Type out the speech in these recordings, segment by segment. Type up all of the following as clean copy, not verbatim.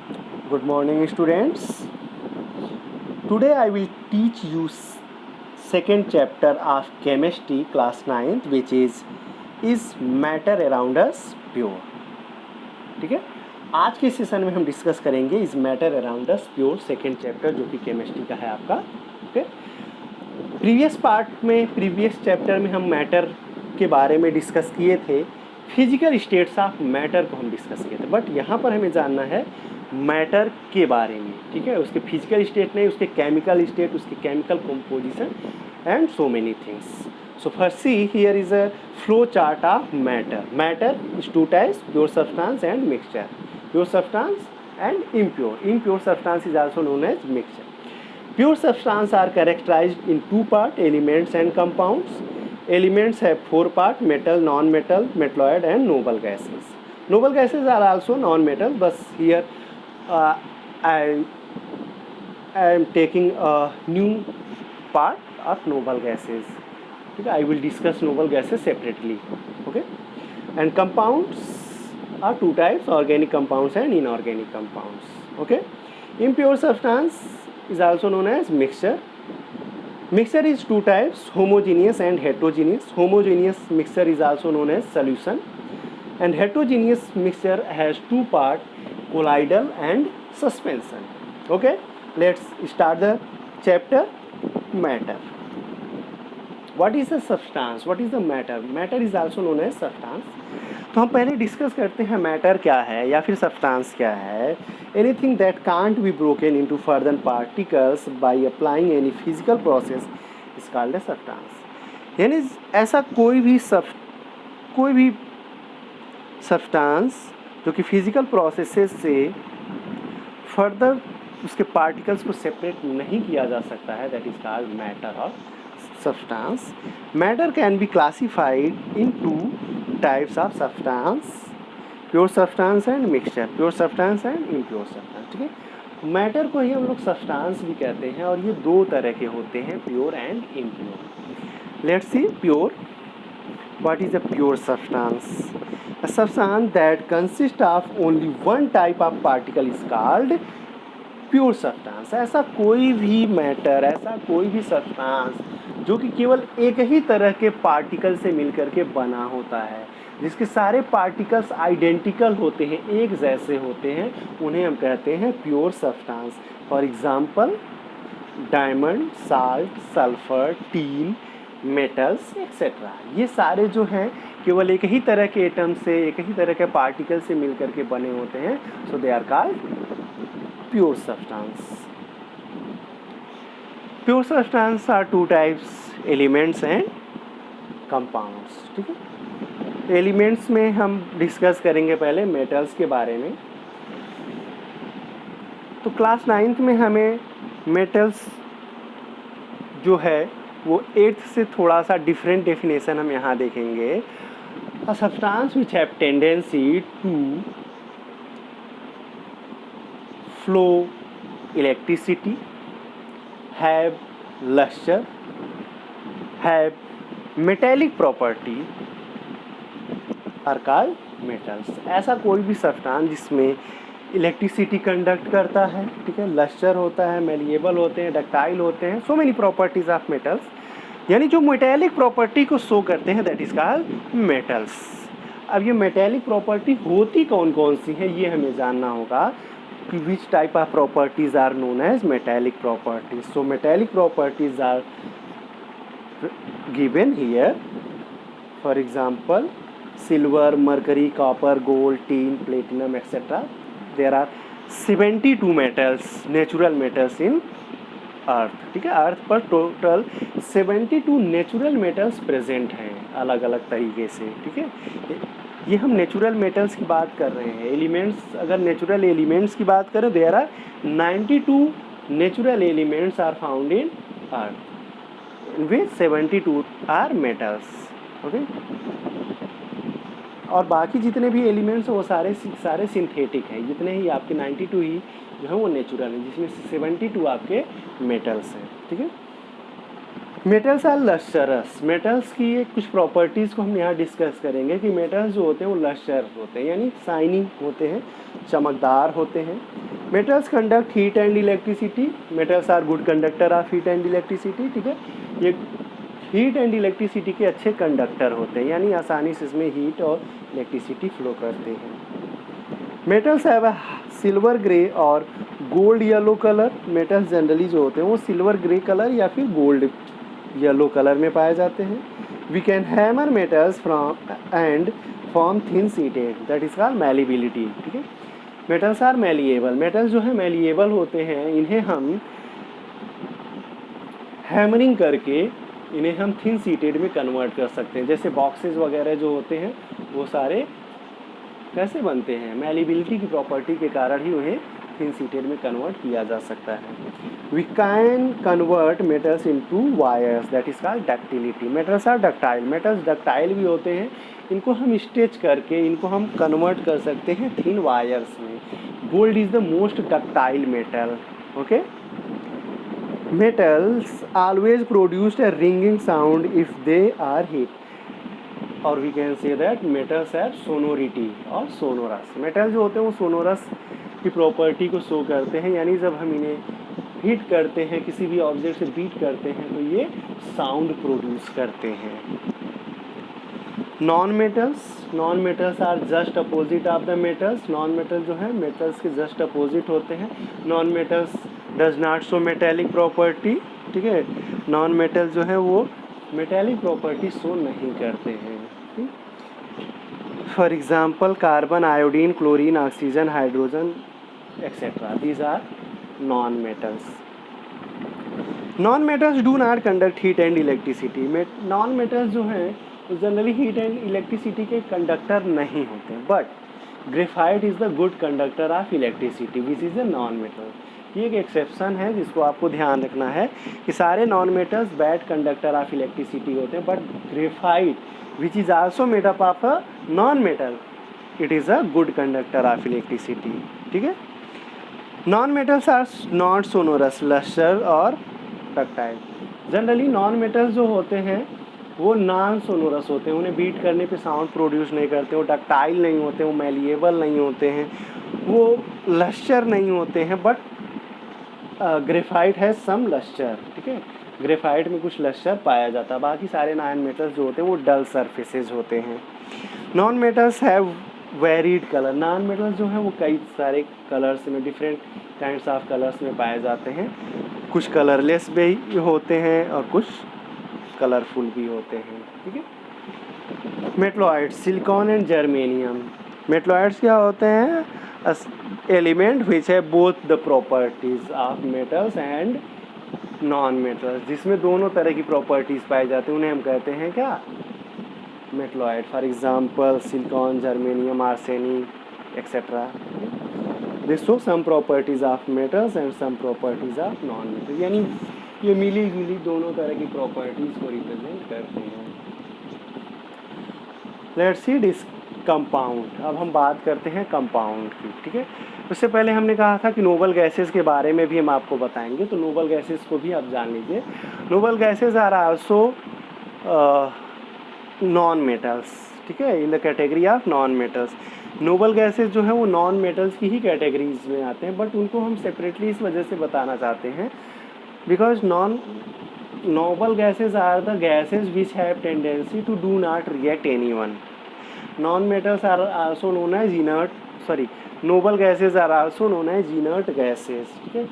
Good morning, students. Today I will teach you second chapter of chemistry class 9th, which is matter around us pure. ठीक है, आज के session में हम discuss करेंगे is matter around us pure second chapter, जो कि chemistry का है आपका. ओके, प्रीवियस चैप्टर में हम मैटर के बारे में डिस्कस किए थे, फिजिकल स्टेट्स ऑफ मैटर को हम डिस्कस किए थे. बट यहाँ पर हमें जानना है मैटर के बारे में. ठीक है, उसके फिजिकल स्टेट नहीं, उसके केमिकल स्टेट, उसके chemical composition and so many things. So first see, here is a flow chart of matter. Matter is two types: pure substance and mixture. Pure substance and impure. Impure substance is also known as mixture. Pure substance are characterized in two part: elements and compounds. Elements have four part: metal, non-metal, metalloid and noble gases. Noble gases are also non-metal, but here I am taking a new part of noble gases. ठीक है, I will discuss noble gases separately. Okay, and compounds are two types: organic compounds and inorganic compounds. Okay, impure substance is also known as mixture. Mixture is two types: homogeneous and heterogeneous. Homogeneous mixture is also known as solution, and heterogeneous mixture has two part: colloidal and suspension. Okay, let's start the chapter matter. What is a substance? What is the matter? Matter is also known as substance. तो हम पहले discuss करते हैं matter क्या है या फिर substance क्या है. Anything that can't be broken into further particles by applying any physical process is called a substance. यानी ऐसा कोई भी सब्सटेंस जो कि फिजिकल प्रोसेसेस से फर्दर उसके पार्टिकल्स को सेपरेट नहीं किया जा सकता है, दैट इज कॉल्ड मैटर और substance. Matter can be classified in two types of substance: pure substance and mixture. Pure substance and impure substance. ठीक है, मैटर को ही हम लोग सब्सटेंस भी कहते हैं और ये दो तरह के होते हैं, pure and impure. Let's see pure. What is a pure substance? A substance that consists of only one type of particle is called pure substance. ऐसा कोई भी मैटर, ऐसा कोई भी सब्सटेंस जो कि केवल एक ही तरह के पार्टिकल से मिलकर के बना होता है, जिसके सारे पार्टिकल्स आइडेंटिकल होते हैं, एक जैसे होते हैं, उन्हें हम कहते हैं pure substance. For example diamond, salt, sulphur, tin, metals etcetera. ये सारे जो हैं केवल एक ही तरह के एटम से, एक ही तरह के पार्टिकल से मिलकर के बने होते हैं. So they are called pure substance. Pure substance are two types: elements and compounds. ठीक है, एलिमेंट्स में हम डिस्कस करेंगे पहले मेटल्स के बारे में. तो क्लास 9th में हमें मेटल्स जो है वो 8th से थोड़ा सा डिफरेंट डेफिनेशन हम यहाँ देखेंगे. A substance which have tendency to flow electricity, have luster, have metallic property are called metals. ऐसा कोई भी सब्सटेंस जिसमें इलेक्ट्रिसिटी कंडक्ट करता है, ठीक है, लस्टर होता है, मेलिएबल होते हैं, डक्टाइल होते हैं, so many properties of metals, यानी जो मेटेलिक प्रॉपर्टी को शो करते हैं, दैट इज कॉल्ड मेटल्स. अब ये मेटेलिक प्रॉपर्टी होती कौन कौन सी है ये हमें जानना होगा. Which type of properties are known as metallic properties? So metallic properties are given here. For example, silver, mercury, copper, gold, tin, platinum, etc. There are 72 metals, natural metals in अर्थ. ठीक है, अर्थ पर टोटल 72 नेचुरल मेटल्स प्रेजेंट हैं अलग अलग तरीके से. ठीक है, ये हम नेचुरल मेटल्स की बात कर रहे हैं. एलिमेंट्स, अगर नेचुरल एलिमेंट्स की बात करें, there are 92 natural elements are found in earth, which 72 are metals. Okay, और बाकी जितने भी एलिमेंट्स हैं वो सारे सिंथेटिक हैं. जितने ही आपके 92 ही जो है वो नेचुरल हैं, जिसमें 72 आपके मेटल्स हैं. ठीक है, मेटल्स आर लस्टरस. मेटल्स की कुछ प्रॉपर्टीज़ को हम यहाँ डिस्कस करेंगे कि मेटल्स जो होते हैं वो लस्टर होते हैं, यानी शाइनिंग होते हैं, चमकदार होते हैं. Metals conduct heat and electricity, metals are good conductor of heat and electricity, ठीक है। ये हीट एंड इलेक्ट्रिसिटी के अच्छे कंडक्टर होते हैं, यानी आसानी से इसमें हीट और इलेक्ट्रिसिटी फ्लो करते हैं। मेटल्स हैव सिल्वर ग्रे और gold yellow colour, metals generally जो होते हैं वो सिल्वर ग्रे कलर या फिर गोल्ड येलो कलर में पाए जाते हैं। We can hammer metals from and form thin sheets, that is called malleability, ठीक है। मेटल्स आर मैलिएबल, मेटल्स जो है मैलिएबल होते हैं, इन्हें हम हैमरिंग करके इन्हें हम थिन सीटेड में कन्वर्ट कर सकते हैं। जैसे बॉक्सेस वगैरह जो होते हैं वो सारे कैसे बनते हैं, मैलिबिलिटी की प्रॉपर्टी के कारण ही उन्हें थिन सीटेड में कन्वर्ट किया जा सकता है। We can convert metals into wires, that is called ductility. Metals are ductile, metals ductile भी होते हैं, इनको हम स्ट्रेच करके इनको हम कन्वर्ट कर सकते हैं थिन वायर्स में। Gold is the most ductile metal, okay. Metals always produced a ringing sound if they are hit, और we can say that metals have sonority और सोनोरस। मेटल जो होते हैं वो सोनोरस की प्रॉपर्टी को शो करते हैं, यानी जब हम इन्हें हिट करते हैं, किसी भी ऑब्जेक्ट से बीट करते हैं तो ये साउंड प्रोड्यूस करते हैं। Non metals are just opposite of the metals. Non metal जो है मेटल्स के जस्ट अपोजिट होते हैं। Non metals does not show metallic property, ठीक है। नॉन मेटल जो है वो मेटेलिक प्रॉपर्टी शो नहीं करते हैं। For example carbon, iodine, chlorine, oxygen, hydrogen etcetera, these are non metals. Non metals do not conduct heat and electricity. Non metals जो हैं जनरली हीट एंड इलेक्ट्रिसिटी के conductor नहीं होते, but graphite is the good conductor of electricity which is a non metal. ये एक exception है जिसको आपको ध्यान रखना है कि सारे non metals bad conductor of electricity होते हैं, but graphite which is also made up of a non metal, it is a good conductor of electricity, ठीक है। Non metals are not sonorous, lustre और डक्टाइल। जनरली नॉन मेटल्स जो होते हैं वो non sonorous होते हैं, उन्हें बीट करने पे साउंड प्रोड्यूस नहीं करते, वो डक्टाइल नहीं होते, वो मैलिएबल नहीं होते हैं, वो लस्टर नहीं होते हैं, बट ग्रेफाइट है सम लस्टर, ठीक है। ग्रेफाइट में कुछ लस्टर पाया जाता है, बाकी सारे नॉन मेटल्स जो होते हैं वो डल सरफेसेस होते हैं। Non metals have varied colour. Non metals जो हैं वो कई सारे कलर्स में, डिफरेंट काइंड्स ऑफ कलर्स में पाए जाते हैं। कुछ कलरलेस भी होते हैं और कुछ कलरफुल भी होते हैं, ठीक है। Metalloids, silicon and germanium. Metalloids क्या होते हैं, एलिमेंट विच है both the properties of metals and non metals, जिसमें दोनों तरह की प्रॉपर्टीज पाई जाती हैं, उन्हें हम कहते हैं क्या, metalloid. For example silicon, germanium, arsenic etcetera. They show some properties of metals and some properties of non metal, यानी ये मिली जुली दोनों तरह की प्रॉपर्टीज को रिप्रेजेंट करते हैं। Let's see this compound. अब हम बात करते हैं कंपाउंड की, ठीक है। उससे पहले हमने कहा था कि नोबल गैसेस के बारे में भी हम आपको बताएंगे, तो नोबल गैसेस को भी आप जान लीजिए। Noble gases are also non metals, ठीक है, in the category of non metals. Noble gases जो है वो नॉन मेटल्स की ही कैटेगरीज में आते हैं, बट उनको हम सेपरेटली इस वजह से बताना चाहते हैं because noble gases are the gases which have tendency to do not react anyone. Non-metals are also known as noble gases are also known as inert gases, ठीक है।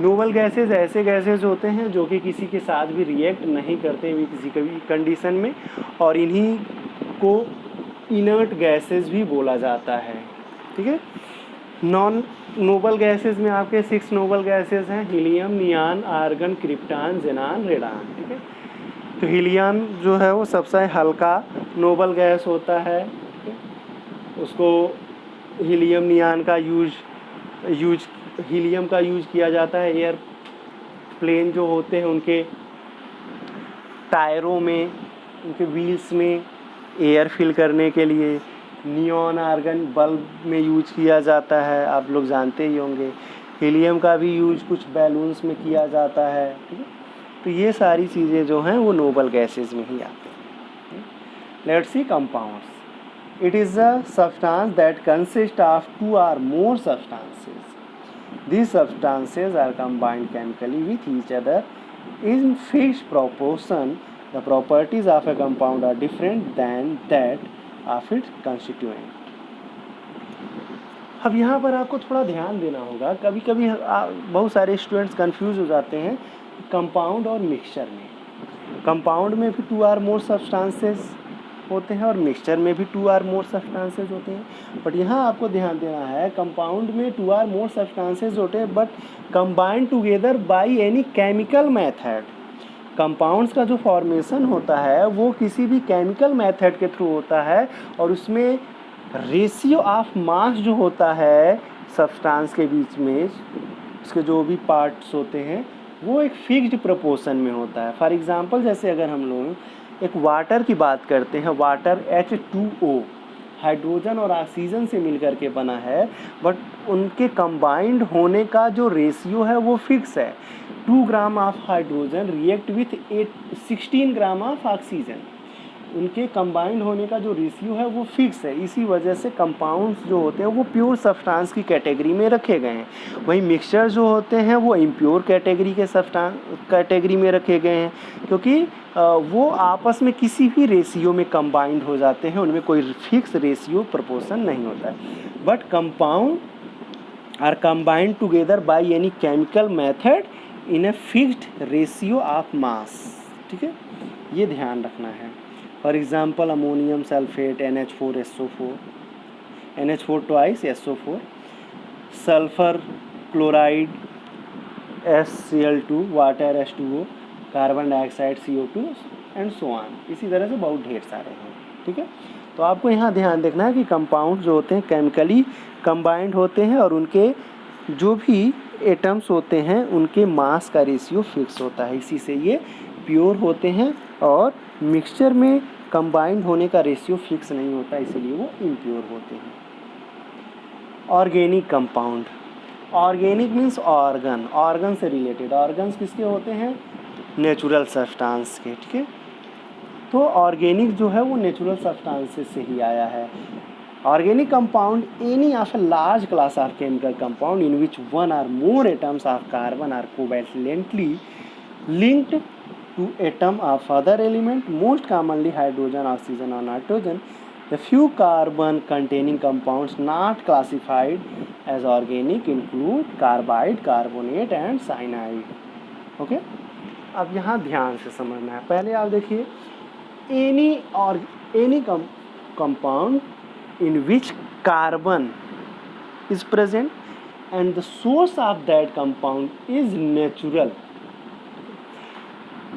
नोबल गैसेज ऐसे गैसेज होते हैं जो कि किसी के साथ भी रिएक्ट नहीं करते भी किसी भी कंडीशन में, और इन्हीं को इनर्ट गैसेज भी बोला जाता है, ठीक है। नॉन नोबल गैसेस में आपके 6 नोबल गैसेस हैं, हीलियम, नियान, आर्गन, क्रिप्टान, जेनान, रेडान, ठीक है। तो हीलियम जो है वो सबसे हल्का नोबल गैस होता है, उसको हीलियम नियान का हीलियम का यूज किया जाता है एयर प्लेन जो होते हैं उनके टायरों में, उनके व्हील्स में एयर फिल करने के लिए। नियॉन आर्गन बल्ब में यूज किया जाता है, आप लोग जानते ही होंगे। हीलियम का भी यूज कुछ बैलून्स में किया जाता है, ठीक है। तो ये सारी चीज़ें जो हैं वो नोबल गैसेस में ही आते हैं। Let's C compounds. It is a substance that consist of 2 or more substances. These substances are combined chemically with each other in fixed proportion. The properties of a compound are different than that of its constituent. अब यहाँ पर आपको थोड़ा ध्यान देना होगा, कभी कभी बहुत सारे स्टूडेंट्स कंफ्यूज हो जाते हैं कंपाउंड और मिक्सचर में। कंपाउंड में भी 2 or more सब्सटेंसेस होते हैं और मिक्सचर में भी 2 or more सब्सटेंसेस होते हैं। बट यहाँ आपको ध्यान देना है कंपाउंड में 2 or more सब्सटेंसेस होते हैं but combined together by any chemical method. Compounds का जो फॉर्मेशन होता है वो किसी भी केमिकल मेथड के थ्रू होता है और उसमें रेशियो ऑफ मास जो होता है सब्सटेंस के बीच में, उसके जो भी पार्ट्स होते हैं वो एक फिक्स्ड प्रोपोर्शन में होता है। फॉर एग्जांपल जैसे अगर हम लोग एक वाटर की बात करते हैं, वाटर H2O हाइड्रोजन और ऑक्सीजन से मिलकर के बना है, बट उनके कंबाइंड होने का जो रेशियो है वो फिक्स है। 2 gram of hydrogen react with 16 gram of oxygen, उनके कंबाइंड होने का जो रेशियो है वो फिक्स है। इसी वजह से कंपाउंड्स जो होते हैं वो प्योर सब्सटेंस की कैटेगरी में रखे गए हैं, वहीं मिक्सचर जो होते हैं वो इम्प्योर कैटेगरी के कैटेगरी में रखे गए हैं, क्योंकि वो आपस में किसी भी रेशियो में कंबाइंड हो जाते हैं, उनमें कोई फिक्स रेशियो प्रोपोर्शन नहीं होता है। But compound are combined together by any chemical method in a fixed ratio of mass. ठीक है, ये ध्यान रखना है। For example ammonium sulphate NH4SO4, NH4 twice SO4, sulphur chloride SCl2, water H2O, carbon dioxide CO2 and so on. इसी तरह से बहुत ढेर सारे हैं। ठीक है, तो आपको यहाँ ध्यान देखना है कि कंपाउंड जो होते हैं केमिकली कंबाइंड होते हैं और उनके जो भी एटम्स होते हैं उनके मास का रेशियो फिक्स होता है, इसी से ये प्योर होते हैं। और मिक्सचर में कंबाइंड होने का रेशियो फिक्स नहीं होता, इसलिए वो इम्प्योर होते हैं। Organic compound, organic means organ, organ से रिलेटेड। ऑर्गन्स किसके होते हैं? नेचुरल सब्सटेंस के। ठीक है, तो ऑर्गेनिक जो है वो नेचुरल सब्सटेंसेस से ही आया है। Organic compound any of a large class of chemical compound in which 1 or more atoms of carbon are covalently linked to atom of other element, most commonly hydrogen, oxygen or nitrogen. The few carbon containing compounds not classified as organic include carbide, carbonate and cyanide. Okay? अब यहाँ ध्यान से समझना है। पहले आप देखिए any compound in which carbon is present and the source of that compound is natural,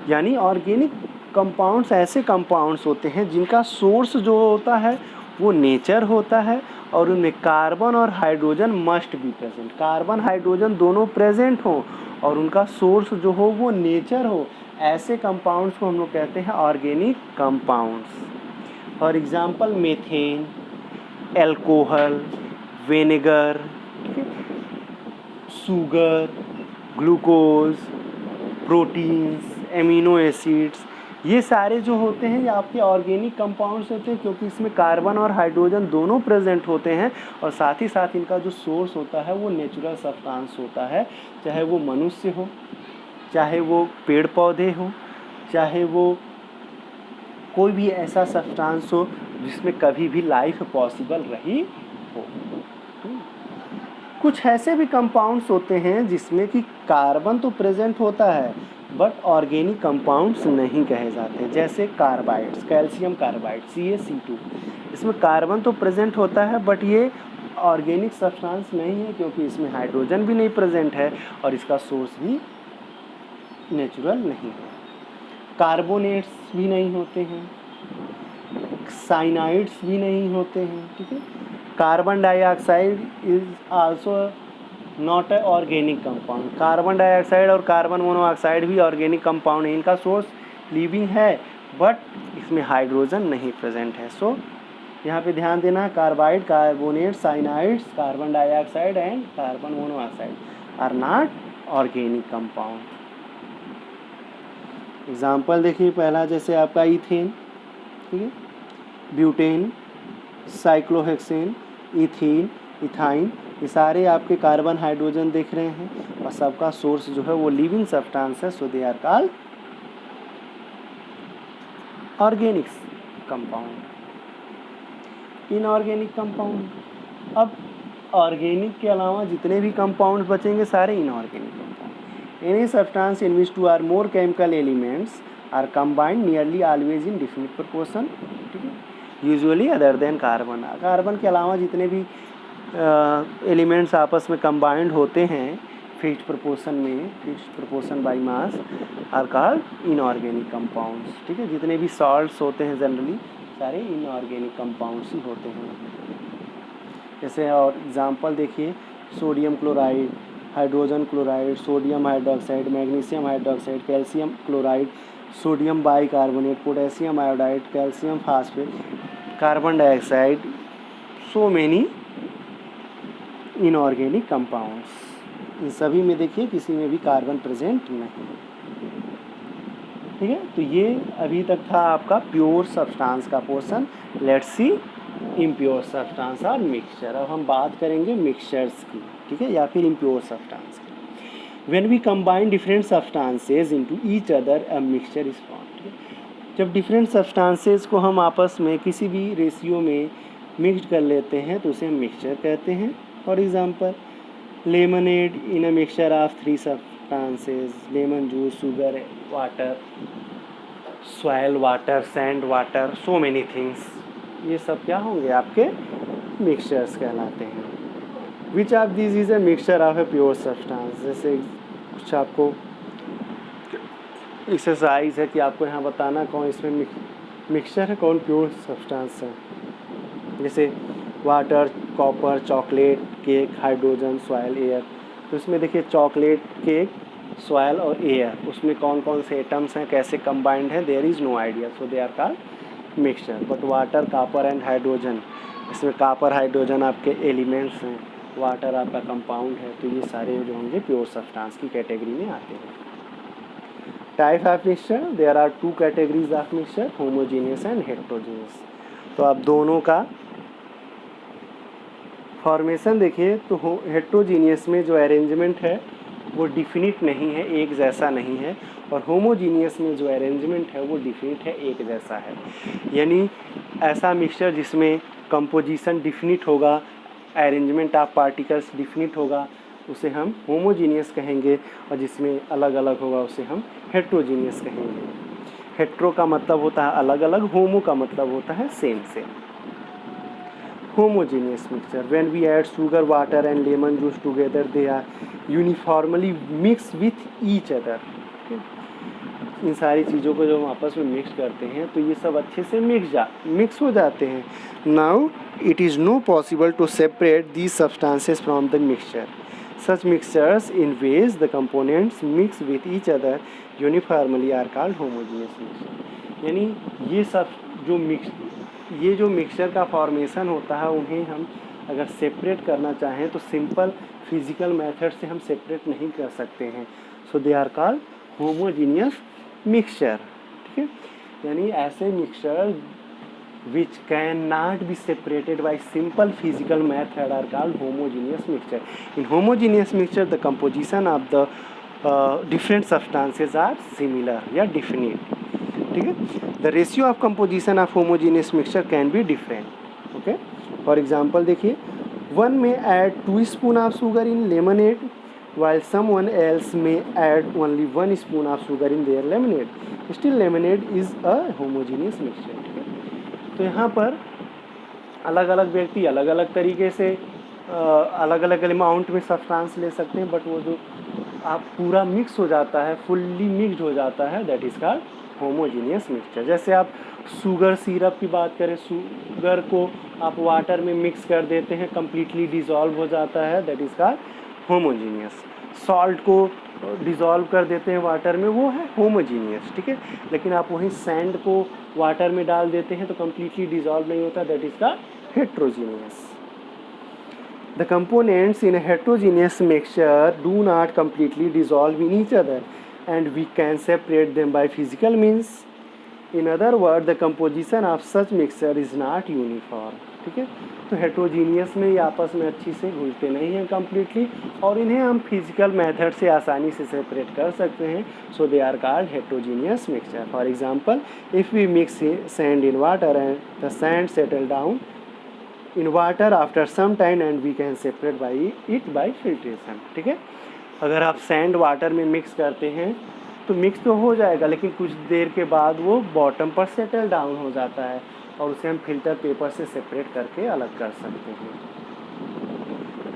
यानी ऑर्गेनिक कंपाउंड्स ऐसे कंपाउंड्स होते हैं जिनका सोर्स जो होता है वो नेचर होता है और उनमें कार्बन और hydrogen must be present, carbon hydrogen दोनों प्रेजेंट हो और उनका सोर्स जो हो वो नेचर हो। ऐसे कंपाउंड्स को हम लोग कहते हैं organic compounds. For example methane, alcohol, vinegar, sugar, glucose, proteins, amino acids, ये सारे जो होते हैं ये आपके ऑर्गेनिक कंपाउंड्स होते हैं, क्योंकि इसमें कार्बन और हाइड्रोजन दोनों प्रेजेंट होते हैं और साथ ही साथ इनका जो सोर्स होता है वो नेचुरल सब्सटेंस होता है, चाहे वो मनुष्य हो, चाहे वो पेड़ पौधे हो, चाहे वो कोई भी ऐसा सब्सटेंस हो जिसमें कभी भी लाइफ पॉसिबल रही हो। कुछ ऐसे भी कंपाउंड्स होते हैं जिसमें कि कार्बन तो प्रेजेंट होता है बट ऑर्गेनिक कंपाउंड्स नहीं कहे जाते, जैसे कार्बाइड्स, कैल्शियम कार्बाइड CaC2, इसमें कार्बन तो प्रेजेंट होता है बट ये ऑर्गेनिक सब्सटेंस नहीं है, क्योंकि इसमें हाइड्रोजन भी नहीं प्रेजेंट है और इसका सोर्स भी नेचुरल नहीं है। कार्बोनेट्स भी नहीं होते हैं, साइनाइड्स भी नहीं होते हैं। ठीक है, carbon dioxide is also not a organic compound. Carbon dioxide और कार्बन मोनोऑक्साइड भी ऑर्गेनिक कंपाउंड है, इनका सोर्स लिविंग है बट इसमें हाइड्रोजन नहीं प्रेजेंट है। सो यहाँ पे ध्यान देना है, carbide, carbonate, cyanides, carbon dioxide and carbon monoxide are not organic compound. Example देखिए, पहला जैसे आपका इथेन, ठीक है, ब्यूटेन, साइक्लोहेक्सेन, इथीन, इथाइन, ये सारे आपके कार्बन हाइड्रोजन देख रहे हैं और सबका सोर्स जो है वो लिविंग सब्सटेंस है, so they are called organic compound, inorganic compound. अब ऑर्गेनिक के अलावा जितने भी कंपाउंड बचेंगे सारे inorganic compound. Any substance in which 2 or more chemical elements are combined nearly always in definite proportion, ठीक है, usually other than carbon. Carbon के अलावा जितने भी एलिमेंट्स आपस में कंबाइंड होते हैं fixed proportion by mass are called inorganic compounds, ठीक है। जितने भी सॉल्ट्स होते हैं जनरली सारे इनऑर्गेनिक कंपाउंड्स ही होते हैं। जैसे और एग्जांपल देखिए, sodium chloride, hydrogen chloride, sodium hydroxide, magnesium hydroxide, calcium chloride, sodium bicarbonate, potassium iodide, calcium phosphate, carbon dioxide, so many inorganic compounds. इन सभी में देखिए किसी में भी कार्बन प्रेजेंट नहीं, ठीक है। तो ये अभी तक था आपका प्योर सब्सटेंस का portion. Let's see impure substance और मिक्सचर। अब हम बात करेंगे मिक्सचर्स की, ठीक है, या फिर इम्प्योर सब्सटेंस की। When we combine different substances into each other a mixture is formed, ठीक है। जब डिफरेंट सब्सटेंसेज को हम आपस में किसी भी रेशियो में मिक्स कर लेते हैं तो उसे हम मिक्सचर कहते हैं। For example lemonade in a mixture of 3 substances, lemon juice, sugar, water, soil water, sand water, so many things, ये सब क्या होंगे आपके मिक्सचर्स कहलाते हैं। Which of this is a mixture of a pure substance. जैसे कुछ आपको एक्सरसाइज है कि आपको यहाँ बताना कौन इसमें मिक्सचर है, कौन प्योर सब्सटेंस है। जैसे water, copper, chocolate, cake, hydrogen, soil, air. तो इसमें देखिए चॉकलेट, केक, सॉइल और एयर, उसमें कौन कौन से एटम्स हैं, कैसे कंबाइंड हैं, there is no idea, so they are called mixture. But water, copper and hydrogen, इसमें कॉपर हाइड्रोजन आपके एलिमेंट्स हैं, वाटर आपका कंपाउंड है, तो ये सारे जो होंगे प्योर सब्सटेंस की कैटेगरी में आते हैं। Type of mixture, there are 2 categories of mixture, homogeneous and heterogeneous. तो आप दोनों का फॉर्मेशन देखिए, तो हेट्रोजीनियस में जो अरेंजमेंट है वो डिफिनिट नहीं है, एक जैसा नहीं है, और होमोजीनियस में जो अरेंजमेंट है वो डिफिनिट है, एक जैसा है। यानी ऐसा मिक्सचर जिसमें कंपोजिशन डिफिनिट होगा, अरेंजमेंट ऑफ पार्टिकल्स डिफिनिट होगा, उसे हम होमोजीनियस कहेंगे, और जिसमें अलग अलग होगा उसे हम हेट्रोजीनियस कहेंगे। हेट्रो का मतलब होता है अलग अलग, होमो का मतलब होता है same same. homogeneous mixture, when we add sugar, water and lemon juice together, they are uniformly mixed with each other, okay? इन सारी चीज़ों को जब हम आपस में मिक्स करते हैं तो ये सब अच्छे से मिक्स हो जाते हैं। Now it is no possible to separate these substances from the mixture. Such mixtures in ways the components mix with each other uniformly are called homogeneous mixture. यानी ये जो मिक्सचर का फॉर्मेशन होता है उन्हें हम अगर सेपरेट करना चाहें तो सिंपल फिजिकल मेथड से हम सेपरेट नहीं कर सकते हैं, so they are called homogeneous mixture, ठीक है। यानी ऐसे mixture which cannot be separated by simple physical method are called homogeneous mixture. In homogeneous mixture, the composition of the different substances are similar या definite, ठीक है। The ratio of composition of homogeneous mixture can be different, okay. For example देखिए, one may add 2 spoon of sugar in lemonade while someone else may add only 1 spoon of sugar in their lemonade. Still lemonade is a homogeneous mixture, ठीक है। तो यहाँ पर अलग अलग व्यक्ति अलग अलग तरीके से अलग अलग अमाउंट में सब्सटेंस ले सकते हैं, बट वो जो आप पूरा मिक्स हो जाता है, फुल्ली मिक्सड हो जाता है, that is called homogeneous mixture. जैसे आप शुगर सिरप की बात करें, शुगर को आप वाटर में मिक्स कर देते हैं, कम्प्लीटली डिज़ोल्व हो जाता है, that is called homogeneous. Salt को डिज़ोल्व कर देते हैं वाटर में, वो है होमोजीनियस, ठीक है। लेकिन आप वहीं सैंड को वाटर में डाल देते हैं तो कम्प्लीटली डिज़ोल्व नहीं होता, that is called heterogeneous. The components in a heterogeneous mixture do not completely dissolve in each other and we can separate them by physical means. In other word the composition of such mixture is not uniform, ठीक है। तो heterogeneous में ये आपस में अच्छी से घुलते नहीं हैं कम्प्लीटली, और इन्हें हम फिजिकल मेथड से आसानी से सेपरेट कर सकते हैं। So they are called heterogeneous mixture. For example, if we mix sand in water and the sand settle down in water after some time and we can separate by it by filtration, ठीक है। अगर आप sand water में mix करते हैं तो mix तो हो जाएगा, लेकिन कुछ देर के बाद वो बॉटम पर सेटल डाउन हो जाता है और उसे हम फिल्टर पेपर से सेपरेट करके अलग कर सकते हैं।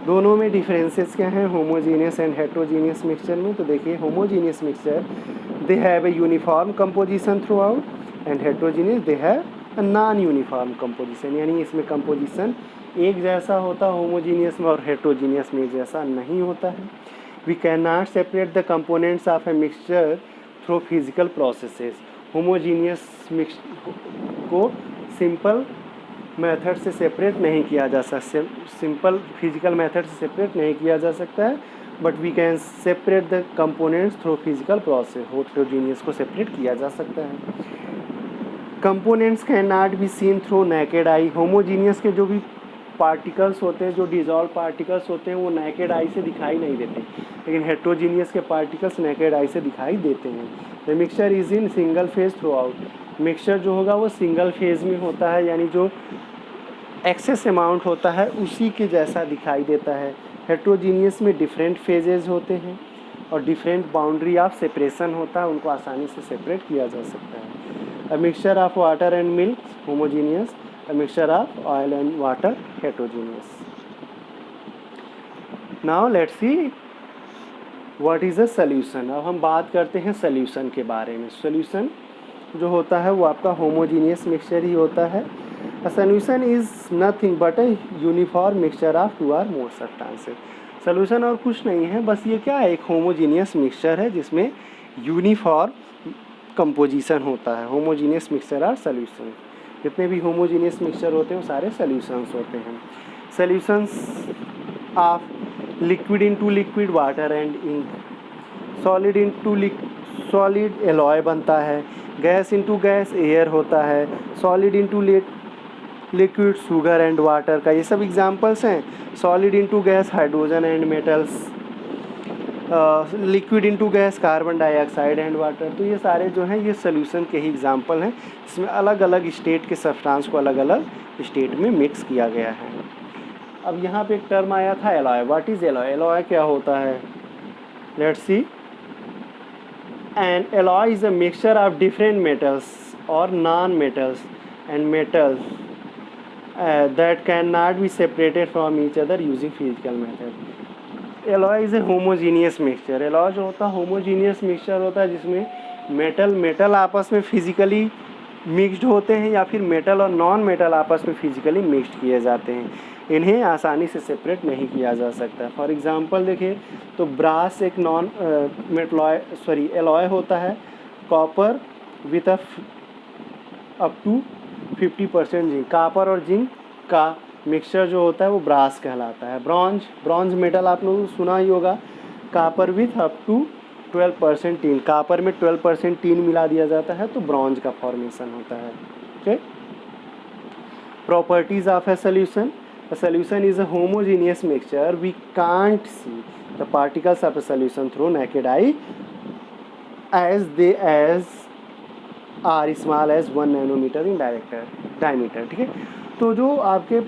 दोनों में डिफरेंसेस क्या हैं होमोजीनियस एंड हेट्रोजीनियस मिक्सचर में? तो देखिए, homogeneous mixture they have a uniform composition through out and heterogeneous they have a non uniform composition, यानी इसमें कंपोजिशन एक जैसा होता है होमोजीनियस में और हेट्रोजीनियस में एक जैसा नहीं होता है। We cannot separate the components of a mixture through physical processes. Homogeneous mix को सिंपल मेथड से सेपरेट नहीं किया जा सकता, सिंपल फिजिकल मेथड से सेपरेट नहीं किया जा सकता है, but we can separate the components through physical process. Heterogeneous को सेपरेट किया जा सकता है। Components can not be seen through naked eye. Homogeneous के जो भी पार्टिकल्स होते हैं, जो डिजॉल्व पार्टिकल्स होते हैं, वो नेकेड आई से दिखाई नहीं देते, लेकिन हेट्रोजीनियस के पार्टिकल्स नेकेड आई से दिखाई देते हैं। The mixture is in single phase through out. Mixture जो होगा वो सिंगल फेज में होता है, यानी जो एक्सेस अमाउंट होता है उसी के जैसा दिखाई देता है। हेट्रोजीनियस में डिफरेंट फेजेज होते हैं और डिफरेंट बाउंड्री ऑफ सेपरेशन होता है, उनको आसानी से सेपरेट किया जा सकता है। अ mixture of water and milk homogeneous, a mixture of oil and water heterogeneous. Now let's see what is a solution. अब हम बात करते हैं solution के बारे में। solution जो होता है वो आपका homogeneous mixture ही होता है। A solution is nothing but a uniform mixture of two or more substances. solution और कुछ नहीं है, बस ये क्या है, एक homogeneous mixture है जिसमें uniform composition होता है। homogeneous mixture और solution, जितने भी होमोजीनियस मिक्सचर होते हैं वो सारे सॉल्यूशंस होते हैं। Solutions of liquid into liquid water and ink, solid into solid alloy बनता है, गैस इनटू गैस एयर होता है, solid into liquid sugar and water का, ये सब एग्जांपल्स हैं। Solid into gas hydrogen and metals, liquid into gas carbon dioxide and water. तो ये सारे जो हैं ये सोल्यूशन के ही एग्जांपल हैं, इसमें अलग अलग स्टेट के सब्सटेंस को अलग अलग स्टेट में मिक्स किया गया है। अब यहाँ पे एक टर्म आया था alloy. What is alloy? Alloy क्या होता है? Let's see. An alloy is a mixture of different metals और non metals and metals that can not be separated from each other using physical method. Alloy is a homogeneous mixture. Alloy जो होता है homogeneous mixture होता है जिसमें metal आपस में physically mixed होते हैं या फिर मेटल और नॉन मेटल आपस में फिजिकली मिक्स्ड किए जाते हैं। इन्हें आसानी से सेपरेट नहीं किया जा सकता। फॉर एग्जांपल देखिए, तो ब्रास एक नॉन एलॉय होता है। Copper with up to 50% zinc, copper और जिंक का मिक्सचर जो होता है वो ब्रास कहलाता है। ब्रॉन्ज मेटल आप लोगों ने सुना ही होगा। Copper with up to 12% tin, copper में 12% टीन मिला दिया जाता है तो ब्रॉन्ज का फॉर्मेशन होता है। Okay, properties of a solution. A solution is a homogeneous mixture. We can't see the particles of a solution through naked eye as they are small as 1 nanometer in diameter. ठीक है, तो जो आपके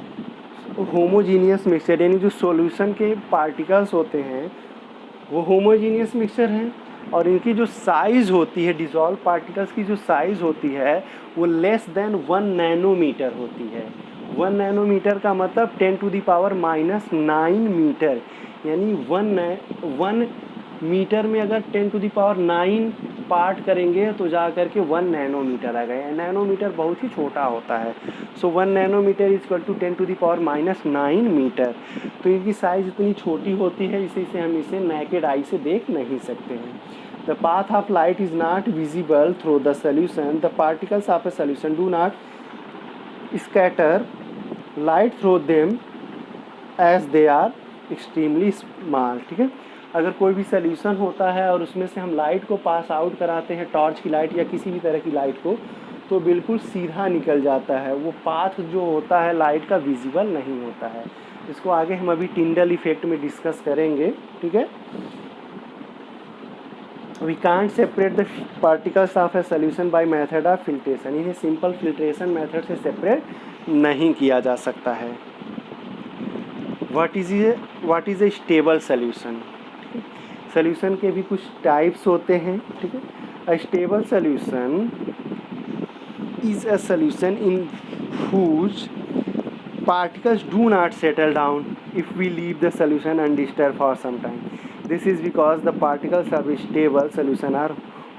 homogeneous mixture यानी जो solution के particles होते हैं वो होमोजीनियस मिक्सचर हैं और इनकी जो साइज़ होती है, डिज़ोल्व पार्टिकल्स की जो साइज़ होती है वो लेस देन 1 नैनोमीटर होती है। 1 नैनोमीटर का मतलब 10⁻⁹ मीटर, यानी 1 मीटर में अगर 10⁹ पार्ट करेंगे तो जा करके 1 नैनोमीटर आ गया। नैनोमीटर बहुत ही छोटा होता है। So 1 nanometre is equal to 10⁻⁹ metre. तो इनकी साइज़ इतनी छोटी होती है इसे हम इसे नेकेड आई से देख नहीं सकते हैं। The path of light is not visible through the solution. The particles of a solution do not scatter light through them as they are extremely small. ठीक है, अगर कोई भी सोल्यूशन होता है और उसमें से हम लाइट को पास आउट कराते हैं, टॉर्च की लाइट या किसी भी तरह की लाइट को, तो बिल्कुल सीधा निकल जाता है, वो पाथ जो होता है लाइट का विजिबल नहीं होता है। इसको आगे हम अभी टिंडल इफेक्ट में डिस्कस करेंगे, ठीक है। We can't separate the particles of a solution by method of filtration, इन्हें सिंपल फिल्ट्रेशन मेथड से सेपरेट नहीं किया जा सकता है। What is a stable solution? Solution के भी कुछ टाइप्स होते हैं, ठीक है। A stable solution is a solution in whose particles do not settle down if we leave the solution undisturbed for some time. This is because the particles of stable solution are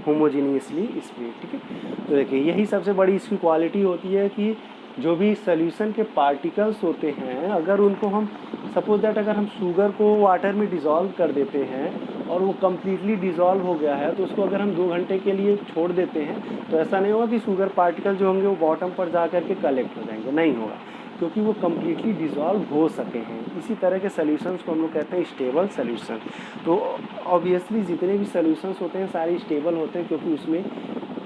homogeneously split, ठीक है। तो देखिए यही सबसे बड़ी इसकी quality होती है कि जो भी सोल्यूशन के पार्टिकल्स होते हैं, अगर उनको हम सपोज दैट अगर हम शुगर को वाटर में डिज़ोल्व कर देते हैं और वो कम्प्लीटली डिज़ोल्व हो गया है, तो उसको अगर हम 2 घंटे के लिए छोड़ देते हैं तो ऐसा नहीं होगा कि शुगर पार्टिकल जो होंगे वो बॉटम पर जा कर के कलेक्ट हो जाएंगे, नहीं होगा, क्योंकि वो कम्प्लीटली डिज़ोल्व हो सके हैं। इसी तरह के सोल्यूशंस को हम लोग कहते हैं स्टेबल सोल्यूशन। तो ऑब्वियसली जितने भी सोल्यूशंस होते हैं सारे स्टेबल होते हैं, क्योंकि उसमें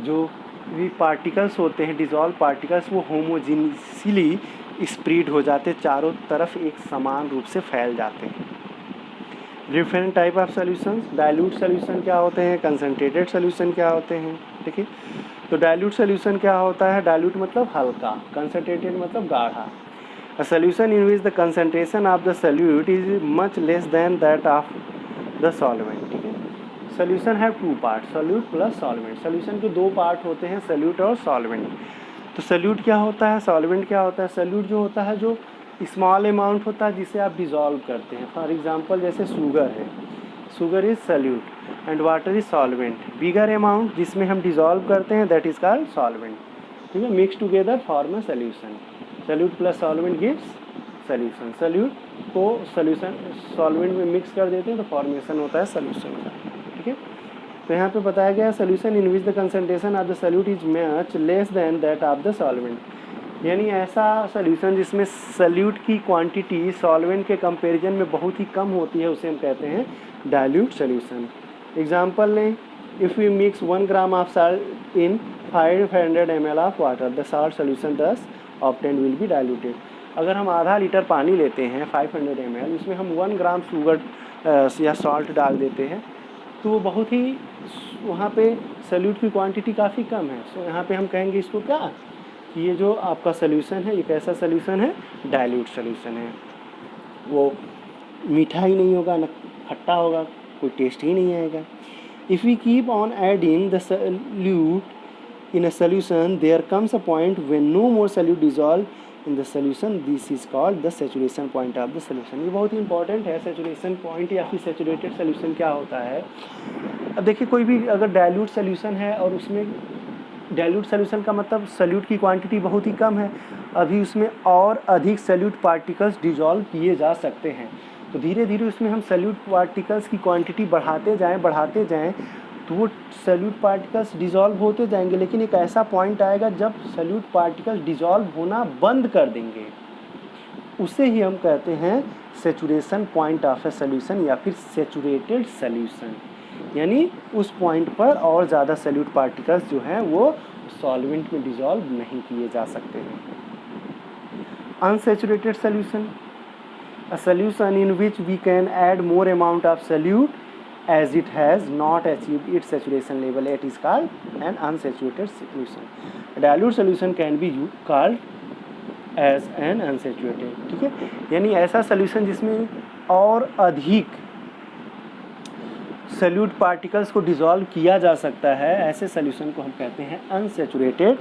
जो भी पार्टिकल्स होते हैं डिज़ोल्व पार्टिकल्स वो होमोजीनियसली स्प्रेड हो जाते, चारों तरफ एक समान रूप से फैल जाते हैं। Different type of solutions, dilute solution क्या होते हैं, कंसनट्रेटेड सोल्यूशन क्या होते हैं, ठीक है। तो डाइल्यूट सोल्यूशन क्या होता है? डाइल्यूट मतलब हल्का, कंसनट्रेटेड मतलब गाढ़ा। अ solution in which the concentration of the solute is much less than that of the solvent, ठीक है। Solution have 2 part, solute plus solvent. Solution के 2 पार्ट होते हैं, सोल्यूट और सॉल्वेंट। तो सोल्यूट क्या होता है, सॉल्वेंट क्या होता है? सोल्यूट जो होता है जो स्मॉल अमाउंट होता है जिसे आप डिज़ोल्व करते हैं। फॉर एग्जांपल जैसे शुगर है, sugar is solute and water is solvent. Bigger amount जिसमें हम डिज़ोल्व करते हैं दैट इज़ कॉल्ड सॉल्वेंट, ठीक है। Mix together form a solution. Solute plus solvent gives solution. Solute को सोल्यूशन सॉल्वेंट में मिक्स कर देते हैं तो फॉर्मेशन होता है सोल्यूशन का, ठीक है। तो यहाँ पे बताया गया solution in which the concentration of the solute is much less than that of the solvent, यानी ऐसा सोल्यूशन जिसमें सोल्यूट की क्वांटिटी सॉल्वेंट के कंपैरिजन में बहुत ही कम होती है उसे हम कहते हैं डाइल्यूट सोल्यूशन। एग्जांपल लें, if we mix 1 gram of salt in 500 ml of water the salt solution thus obtained will be diluted. अगर हम आधा लीटर पानी लेते हैं 500 ml, उसमें हम 1 ग्राम शुगर या सॉल्ट डाल देते हैं तो वो बहुत ही वहाँ पे सोल्यूट की क्वांटिटी काफ़ी कम है। सो यहाँ पे हम कहेंगे इसको क्या कि ये जो आपका सोल्यूशन है ये कैसा सोल्यूशन है? डाइल्यूट सोल्यूशन है। वो मीठा ही नहीं होगा, न खट्टा होगा, कोई टेस्ट ही नहीं आएगा। If we keep on adding the solute in a solution there comes a point when no more solute dissolve in the solution, this is called the saturation point of the solution. ये बहुत ही important है, saturation point या फिर saturated solution क्या होता है। अब देखिए कोई भी अगर डाइल्यूट सोल्यूशन है और उसमें डाइल्यूट सोल्यूशन का मतलब सोल्यूट की क्वांटिटी बहुत ही कम है, अभी उसमें और अधिक सोल्यूट पार्टिकल्स डिजॉल्व किए जा सकते हैं। तो धीरे धीरे उसमें हम सोल्यूट पार्टिकल्स की क्वांटिटी बढ़ाते जाएं तो वो सोल्यूट पार्टिकल्स डिजॉल्व होते जाएंगे, लेकिन एक ऐसा पॉइंट आएगा जब सोल्यूट पार्टिकल्स डिजॉल्व होना बंद कर देंगे, उसे ही हम कहते हैं saturation point of a solution या फिर सैचुरेटेड सोल्यूशन। यानी उस पॉइंट पर और ज़्यादा सोल्यूट पार्टिकल्स जो हैं वो सॉल्वेंट में डिजॉल्व नहीं किए जा सकते हैं। Unsaturated solution, a solution in which we can add more amount of solute as it has not achieved its saturation level, it is called an unsaturated solution. A dilute solution can be called as an unsaturated, ठीक है। यानी ऐसा solution जिसमें और अधिक solute particles को dissolve किया जा सकता है, ऐसे सोल्यूशन को हम कहते हैं अनसैचुरेटेड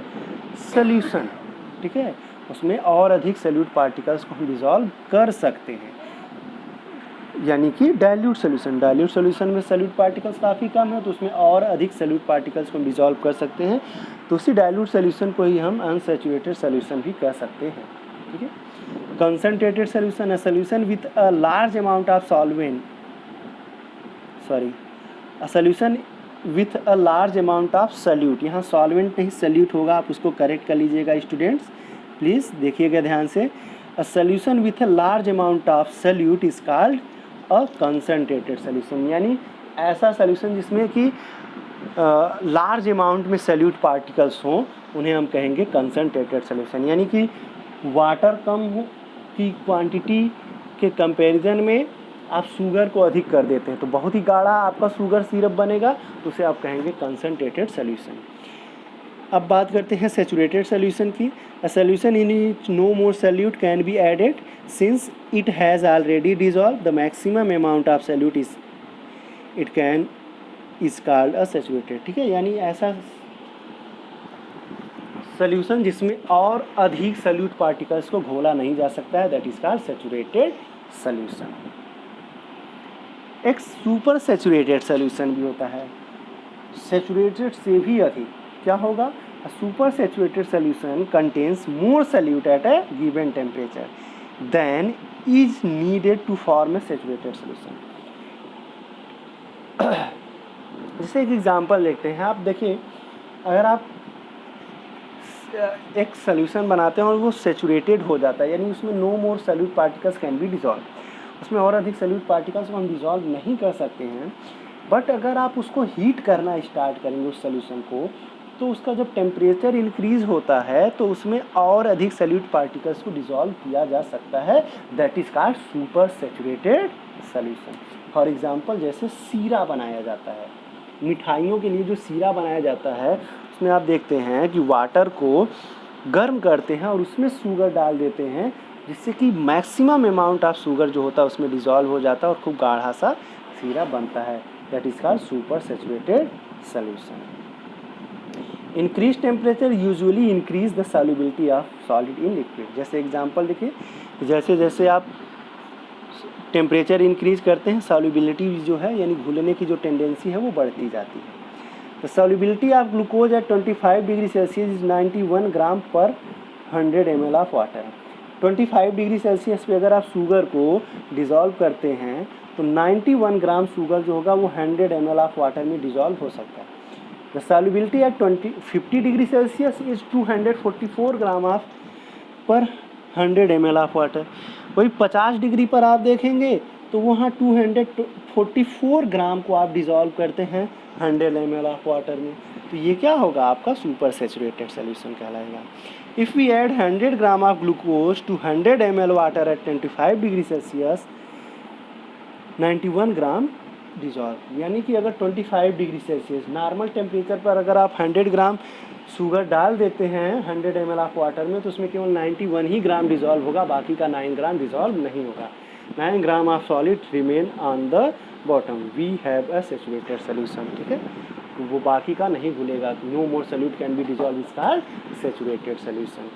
सोल्यूशन, ठीक है। उसमें और अधिक सोल्यूट पार्टिकल्स को हम डिसॉल्व कर सकते हैं, यानी कि डाइल्यूट सोल्यूशन। डाइल्यूट सोल्यूशन में सोल्यूट पार्टिकल्स काफ़ी कम है तो उसमें और अधिक सोल्यूट पार्टिकल्स को हम डिसॉल्व कर सकते हैं, तो उसी डाइल्यूट सोल्यूशन को ही हम अनसैचुरेटेड सोल्यूशन भी कह सकते हैं, ठीक है। Concentrated solution, a solution with a large amount of solvent, a solution with a large amount of solute, यहाँ सॉल्वेंट नहीं सोल्यूट होगा, आप उसको करेक्ट कर लीजिएगा स्टूडेंट्स, प्लीज़ देखिएगा ध्यान से। A solution with a large amount of solute is called a concentrated solution, यानी ऐसा सोल्यूशन जिसमें कि लार्ज अमाउंट में सॉल्यूट पार्टिकल्स हों उन्हें हम कहेंगे कंसनट्रेटेड सॉल्यूशन, यानी कि वाटर कम हो की क्वांटिटी के कंपैरिजन में आप शुगर को अधिक कर देते हैं तो बहुत ही गाढ़ा आपका शुगर सिरप बनेगा, तो उसे आप कहेंगे कंसनट्रेटेड सॉल्यूशन। अब बात करते हैं सैचुरेटेड सॉल्यूशन की। A solution in which no more solute can be added since it has already dissolve the maximum amount of solute is it can is called a saturated. ठीक है, यानी ऐसा solution जिसमें और अधिक सॉल्यूट पार्टिकल्स को घोला नहीं जा सकता है, that is called saturated solution. एक सुपर सैचुरेटेड सॉल्यूशन भी होता है, सैचुरेटेड से भी अधिक। क्या होगा? A super saturated solution contains more solute at a given temperature than is needed to form a saturated solution. जैसे एक एग्जांपल देखते हैं, आप देखिए अगर आप एक सॉल्यूशन बनाते हैं और वो सैचुरेटेड हो जाता है, यानी उसमें no more solute particles can be dissolve, उसमें और अधिक सॉल्यूट पार्टिकल्स को हम डिजॉल्व नहीं कर सकते हैं, बट अगर आप उसको हीट करना स्टार्ट करेंगे उस सॉल्यूशन को, तो उसका जब टेम्परेचर इंक्रीज़ होता है तो उसमें और अधिक सॉल्यूट पार्टिकल्स को डिजॉल्व किया जा सकता है, that is called super saturated solution. For example जैसे सीरा बनाया जाता है, मिठाइयों के लिए जो सीरा बनाया जाता है उसमें आप देखते हैं कि वाटर को गर्म करते हैं और उसमें शुगर डाल देते हैं, जिससे कि मैक्सिमम अमाउंट ऑफ शुगर जो होता है उसमें डिजॉल्व हो जाता है और खूब गाढ़ा सा सीरा बनता है, that is called super saturated solution. Increase temperature usually increase the solubility of solid in liquid. जैसे एग्जांपल देखिए, जैसे जैसे आप टेम्परेचर इंक्रीज करते हैं सॉल्युबिलिटी जो है यानी घुलने की जो टेंडेंसी है वो बढ़ती जाती है। The solubility of glucose at 25 degree Celsius is 91 gram per 100 ml of water. 25 degree Celsius पे अगर आप शुगर को डिज़ोल्व करते हैं तो 91 ग्राम शुगर जो होगा वो 100 ml ऑफ वाटर में डिज़ोल्व हो सकता है। The solubility at 50 degree Celsius is 244 gram of per 100 ml of water. वही 50 डिग्री पर आप देखेंगे तो वहाँ 244 ग्राम को आप डिज़ोल्व करते हैं 100 ml ऑफ वाटर में, तो ये क्या होगा? आपका सुपर सैचुरेटेड सॉल्यूशन कहलाएगा। If we add 100 gram of glucose to 100 ml water at 25 degree Celsius 91 gram dissolve, यानी कि अगर 25 डिग्री सेल्सियस नॉर्मल टेम्परेचर पर अगर आप 100 ग्राम शुगर डाल देते हैं 100 ml ऑफ वाटर में तो उसमें केवल 91 ही ग्राम डिजॉल्व होगा, बाकी का 9 ग्राम डिजॉल्व नहीं होगा। 9 gram of solid remain on the bottom, we have a saturated solution. ठीक है, तो वो बाकी का नहीं घुलेगा, no more solute can be dissolve is called saturated solution.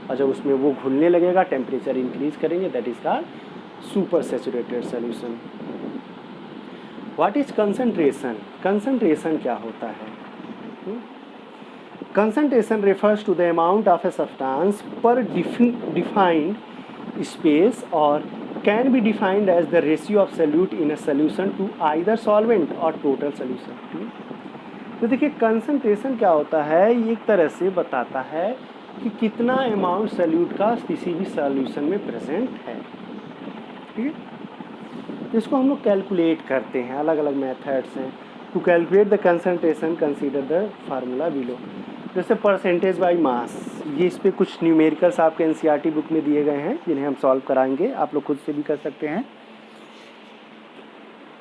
और जब उसमें वो घुलने लगेगा टेम्परेचर इंक्रीज करेंगे, that is called super saturated solution. What is concentration? Concentration क्या होता है? Concentration refers to the amount of a substance per defined space or can be defined as the ratio of solute in a solution to either solvent or total solution। तो देखिए concentration क्या होता है, ये एक तरह से बताता है कि कितना अमाउंट सॉल्यूट का किसी भी सॉल्यूशन में प्रेजेंट है। ठीक है, इसको हम लोग कैलकुलेट करते हैं, अलग अलग मेथड्स हैं। To calculate the concentration consider the formula below. जैसे परसेंटेज बाई मास, ये इस पर कुछ न्यूमेरिकल्स आपके एनसीईआरटी बुक में दिए गए हैं जिन्हें हम सॉल्व कराएंगे, आप लोग खुद से भी कर सकते हैं।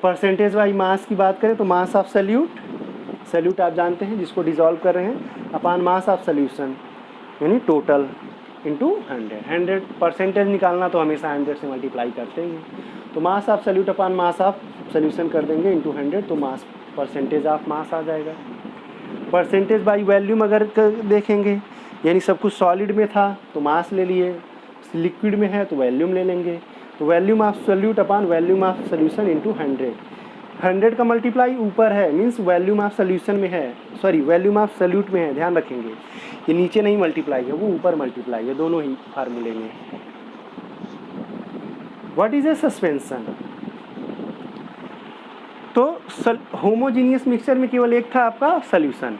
परसेंटेज बाई मास की बात करें तो मास ऑफ सॉल्यूट आप जानते हैं जिसको डिजॉल्व कर रहे हैं, अपॉन मास ऑफ सॉल्यूशन यानी टोटल इंटू 100 परसेंटेज निकालना तो हमेशा 100 से मल्टीप्लाई करते हैं, तो mass of solute upon mass of solution कर देंगे इंटू 100, तो मास परसेंटेज ऑफ मास आ जाएगा। परसेंटेज बाई वॉल्यूम अगर देखेंगे, यानी सब कुछ सॉलिड में था तो मास ले लिए, लिक्विड में है तो वॉल्यूम ले लेंगे, तो volume of solute upon volume of solution into 100 का मल्टीप्लाई ऊपर है मीन्स वॉल्यूम ऑफ सॉल्यूशन में है, सॉरी वॉल्यूम ऑफ सॉल्यूट में है, ध्यान रखेंगे ये नीचे नहीं मल्टीप्लाई है, वो ऊपर मल्टीप्लाई है, दोनों ही फार्मूले में। What is a suspension? तो होमोजीनियस मिक्सचर में केवल एक था आपका सॉल्यूशन,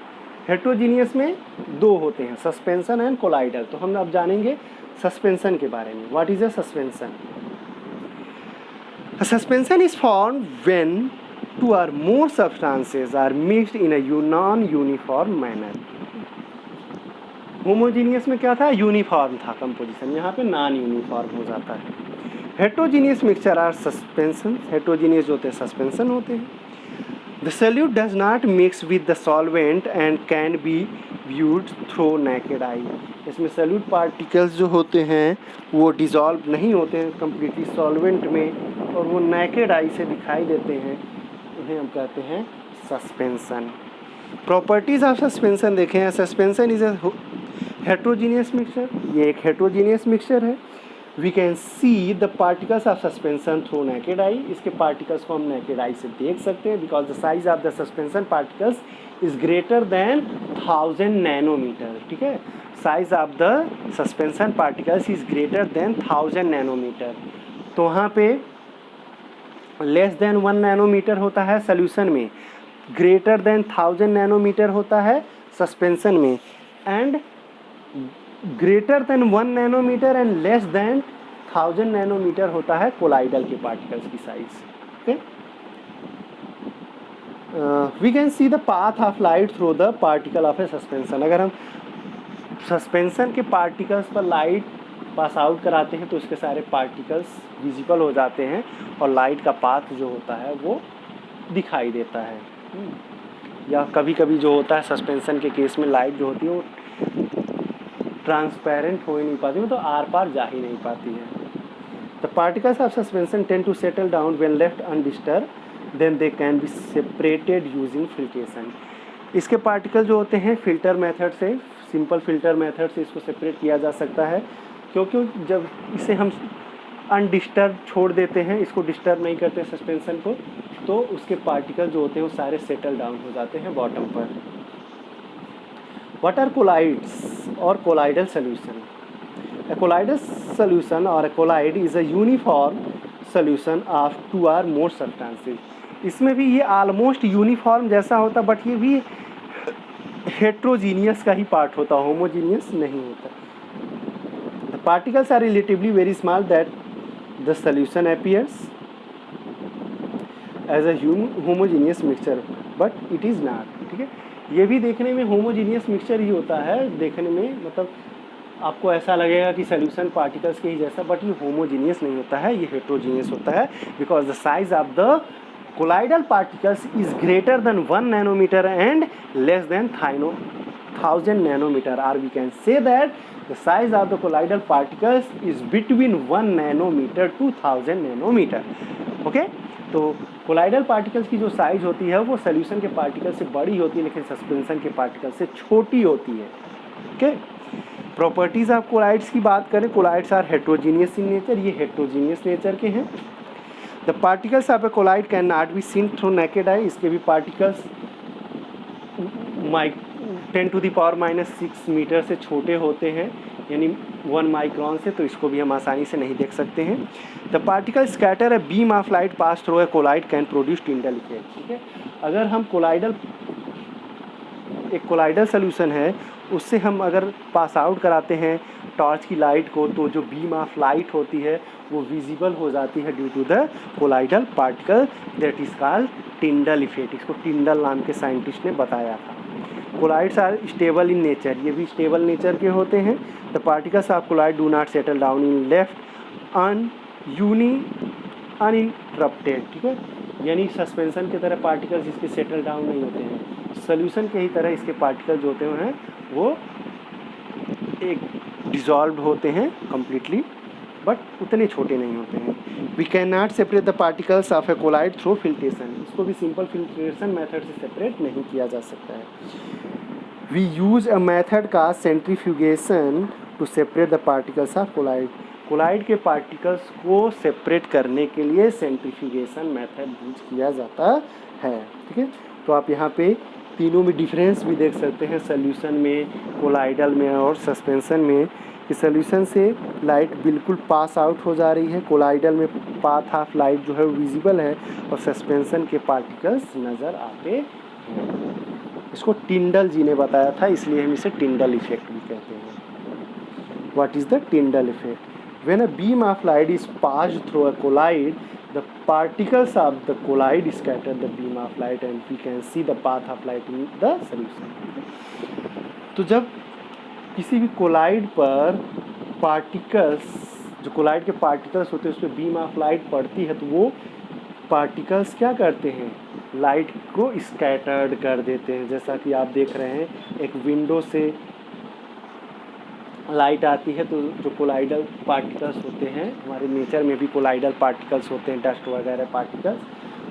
हेट्रोजीनियस में दो होते हैं, सस्पेंशन एंड कोलाइडल। तो हम अब जानेंगे सस्पेंशन के बारे में। What is a suspension? A suspension is formed when two or more substances are mixed in a non-uniform manner. Homogeneous में क्या था, यूनिफॉर्म था कंपोजिशन, यहाँ पे नॉन यूनिफॉर्म हो जाता है. Heterogeneous mixture or suspension, heterogeneous जो होते हैं सस्पेंशन होते हैं. The solute does not mix with the solvent and can be viewed through naked eye. इसमें सॉल्यूट पार्टिकल्स जो होते हैं वो डिज़ोल्व नहीं होते हैं कम्प्लीटली सॉल्वेंट में और वो नेकेड आई से दिखाई देते हैं, उन्हें हम कहते हैं सस्पेंशन. प्रॉपर्टीज़ ऑफ सस्पेंशन देखें. Suspension is a heterogeneous mixture, ये एक हेट्रोजीनियस मिक्सचर है. We can see the particles of suspension through naked eye. इसके पार्टिकल्स को हम नेकेड आई से देख सकते हैं because the size of the suspension particles is greater than 1000 nanometre. ठीक है, size of the suspension particles is greater than 1000 nanometre. तो वहाँ पे लेस देन 1 नैनोमीटर होता है सोल्यूशन में, ग्रेटर देन 1000 नैनोमीटर होता है सस्पेंशन में, and greater than 1 nanometre and less than 1000 nanometre होता है कोलाइडल के पार्टिकल्स की size. Okay, we can see the path of light through the particle of a suspension. अगर हम सस्पेंशन के पार्टिकल्स पर लाइट पास आउट कराते हैं तो उसके सारे पार्टिकल्स विजिबल हो जाते हैं और लाइट का पाथ जो होता है वो दिखाई देता है. या कभी कभी जो होता है सस्पेंशन के केस में लाइट जो होती है वो ट्रांसपेरेंट हो ही नहीं पाती, वो तो आर पार जा ही नहीं पाती है. The particles of suspension tend to settle down when left undisturb, then they can be separated using filtration. इसके पार्टिकल जो होते हैं फिल्टर मेथड से, सिंपल फिल्टर मेथड से इसको सेपरेट किया जा सकता है, क्योंकि जब इसे हम अनडिस्टर्ब छोड़ देते हैं, इसको डिस्टर्ब नहीं करते सस्पेंशन को, तो उसके पार्टिकल जो होते हैं वो सारे सेटल डाउन हो जाते हैं बॉटम पर. What are colloids or colloidal solution? A colloidal solution or a colloid is a uniform solution of two or more substances. इसमें भी ये ऑलमोस्ट यूनिफॉर्म जैसा होता, बट ये भी हेट्रोजीनियस का ही पार्ट होता, होमोजीनियस नहीं होता. The particles are relatively very small that the solution appears as a homogeneous mixture, but it is not. ठीक है, ये भी देखने में होमोजीनियस मिक्सचर ही होता है, देखने में मतलब आपको ऐसा लगेगा कि सोल्यूशन पार्टिकल्स के ही जैसा, बट ये होमोजीनियस नहीं होता है, ये हेट्रोजीनियस होता है because the size of the colloidal particles is greater than 1 nanometre and less than 1000 nanometre, or we can say that the size of the colloidal particles is between 1 nanometre to 1000 nanometre. Okay, तो colloidal particles की जो size होती है वो solution के particle से बड़ी होती है लेकिन सस्पेंशन के पार्टिकल से छोटी होती है. ओके, प्रॉपर्टीज़ ऑफ कोलाइड्स की बात करें, colloids are heterogeneous in nature, ये हेट्रोजीनियस नेचर के हैं. The particles of a colloid can not be seen through naked eye. इसके भी पार्टिकल्स 10⁻⁻⁶ मीटर से छोटे होते हैं, यानी 1 माइक्रोन से, तो इसको भी हम आसानी से नहीं देख सकते हैं. The particle scatter a beam of light pass through a colloid can produce Tyndall effect. ठीक है, अगर हम एक कोलाइडल सोल्यूशन है उससे हम अगर पास आउट कराते हैं टॉर्च की लाइट को, तो जो बीम ऑफ लाइट होती है वो विजिबल हो जाती है due to the colloidal particle, that is called Tyndall effect. इसको टिंडल नाम के साइंटिस्ट ने बताया था. Colloids are stable in nature, ये भी स्टेबल नेचर के होते हैं. The particles of colloid do not settle down in left uninterrupted. ठीक है, यानी सस्पेंशन की तरह पार्टिकल्स इसके सेटल डाउन नहीं होते हैं, सोल्यूशन के ही तरह इसके पार्टिकल जो होते हैं वो एक डिज़ोल्व होते हैं कम्प्लीटली, बट उतने छोटे नहीं होते हैं. We can not separate the particles of a colloid through filtration. इसको भी सिंपल फिल्ट्रेशन मेथड से सेपरेट नहीं किया जा सकता है. वी यूज अ मेथड का centrifugation to separate the particles of colloid. Colloid के पार्टिकल्स को सेपरेट करने के लिए सेंट्रीफ्यूगेशन मेथड यूज किया जाता है. ठीक है, तो आप यहाँ पे तीनों में डिफरेंस भी देख सकते हैं, सोल्यूशन में, कोलाइडल में और सस्पेंशन में. कि सोल्यूशन से लाइट बिल्कुल पास आउट हो जा रही है, कोलाइडल में पाथ ऑफ लाइट जो है विजिबल है और सस्पेंशन के पार्टिकल्स नज़र आते हैं. इसको टिंडल जी ने बताया था, इसलिए हम इसे टिंडल इफेक्ट भी कहते हैं. What is the Tyndall effect? When a beam of light is passed through a colloid, the particles of the collide scatter the beam of light and we can see the path of light in the solution। तो जब किसी भी collide पर particles, जो collide के particles होते हैं उस पर बीम ऑफ लाइट पड़ती है तो वो पार्टिकल्स क्या करते हैं, लाइट को स्कैटर्ड कर देते हैं। जैसा कि आप देख रहे हैं एक विंडो से लाइट आती है तो जो कोलाइडल पार्टिकल्स होते हैं, हमारे नेचर में भी कोलाइडल पार्टिकल्स होते हैं, डस्ट वगैरह पार्टिकल्स,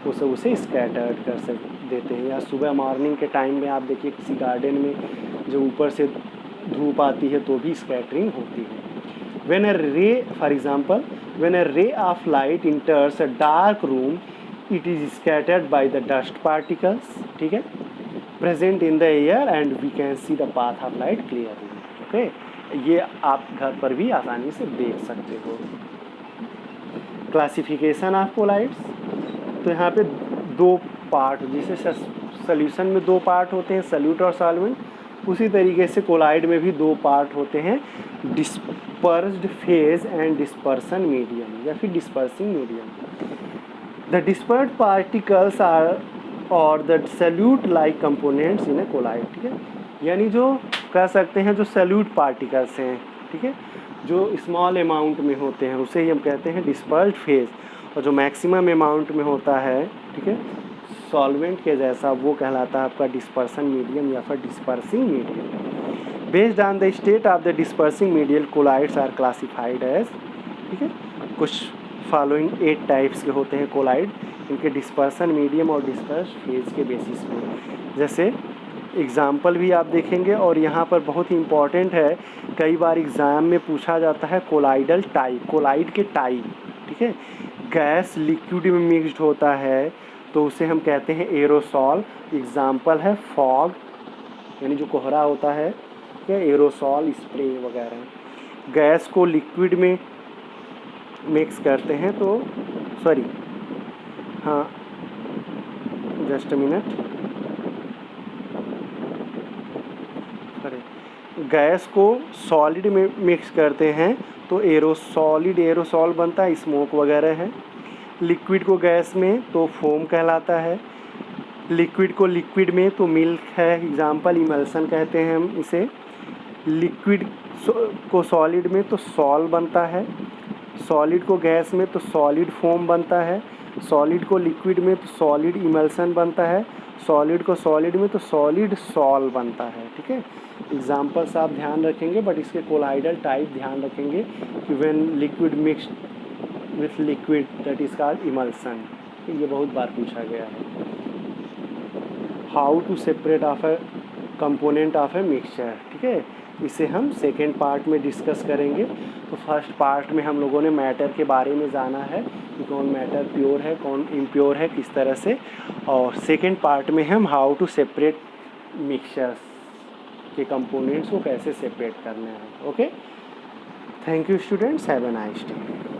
वो सब उसे स्कैटर्ड कर देते हैं। या सुबह मॉर्निंग के टाइम में आप देखिए किसी गार्डन में जो ऊपर से धूप आती है तो भी स्कैटरिंग होती है। व्हेन अ रे, for example, when a ray of light enters a dark room it is scattered by the dust particles, ठीक है, present in the air and we can see the path of light clearly. Okay, ये आप घर पर भी आसानी से देख सकते हो। क्लासिफिकेशन ऑफ कोलाइड्स, तो यहाँ पे दो पार्ट, जैसे सॉल्यूशन में दो पार्ट होते हैं सल्यूट और सॉल्वेंट, उसी तरीके से कोलाइड में भी दो पार्ट होते हैं, dispersed phase and dispersion medium या फिर dispersing medium. The dispersed particles are और the solute like components in a colloid, ठीक है, यानी जो कह सकते हैं जो सल्यूट पार्टिकल्स हैं, ठीक है, जो स्मॉल अमाउंट में होते हैं उसे ही हम कहते हैं डिस्पर्स्ड फेज, और जो मैक्सिमम अमाउंट में होता है, ठीक है, सॉल्वेंट के जैसा, वो कहलाता है आपका डिस्पर्सन मीडियम या फिर dispersing medium. Based on the state of the dispersing medium colloids are classified as, ठीक है, कुछ फॉलोइंग 8 टाइप्स के होते हैं कोलाइड, इनके डिस्पर्सन मीडियम और डिस्पर्स फेज के बेसिस पे। जैसे एग्जाम्पल भी आप देखेंगे, और यहाँ पर बहुत ही इम्पॉर्टेंट है, कई बार एग्ज़ाम में पूछा जाता है कोलाइडल टाइप, कोलाइड के टाइप, ठीक है, गैस लिक्विड में मिक्स्ड होता है तो उसे हम कहते हैं एरोसॉल। एग्जाम्पल है फॉग, यानी जो कोहरा होता है, ठीक है, एरोसॉल स्प्रे वगैरह। गैस को लिक्विड में मिक्स करते हैं तो, सॉरी, हाँ जस्ट अ मिनट, गैस को सॉलिड में मिक्स करते हैं तो एरोसॉल बनता है, स्मोक वगैरह है। लिक्विड को गैस में तो फोम कहलाता है, लिक्विड को लिक्विड में तो मिल्क है, एग्जाम्पल इमल्सन कहते हैं हम इसे। लिक्विड को सॉलिड में तो सॉल बनता है, सॉलिड को गैस में तो सॉलिड फोम बनता है, सॉलिड को लिक्विड में तो सॉलिड इमल्सन बनता है, सॉलिड को सॉलिड में तो सॉलिड सॉल बनता है, ठीक है। एग्जाम्पल्स आप ध्यान रखेंगे, बट इसके कोलाइडल टाइप ध्यान रखेंगे कि when liquid mixed with liquid that is called emulsion. ये बहुत बार पूछा गया है। How to separate of a component of a mixture, ठीक है, इसे हम सेकेंड पार्ट में डिस्कस करेंगे। तो फर्स्ट पार्ट में हम लोगों ने मैटर के बारे में जाना है कि कौन मैटर प्योर है कौन इम्प्योर है किस तरह से, और सेकेंड पार्ट में हम हाउ टू सेपरेट मिक्सचर्स के कंपोनेंट्स को कैसे सेपरेट करना है। Okay, thank you students, have a nice day.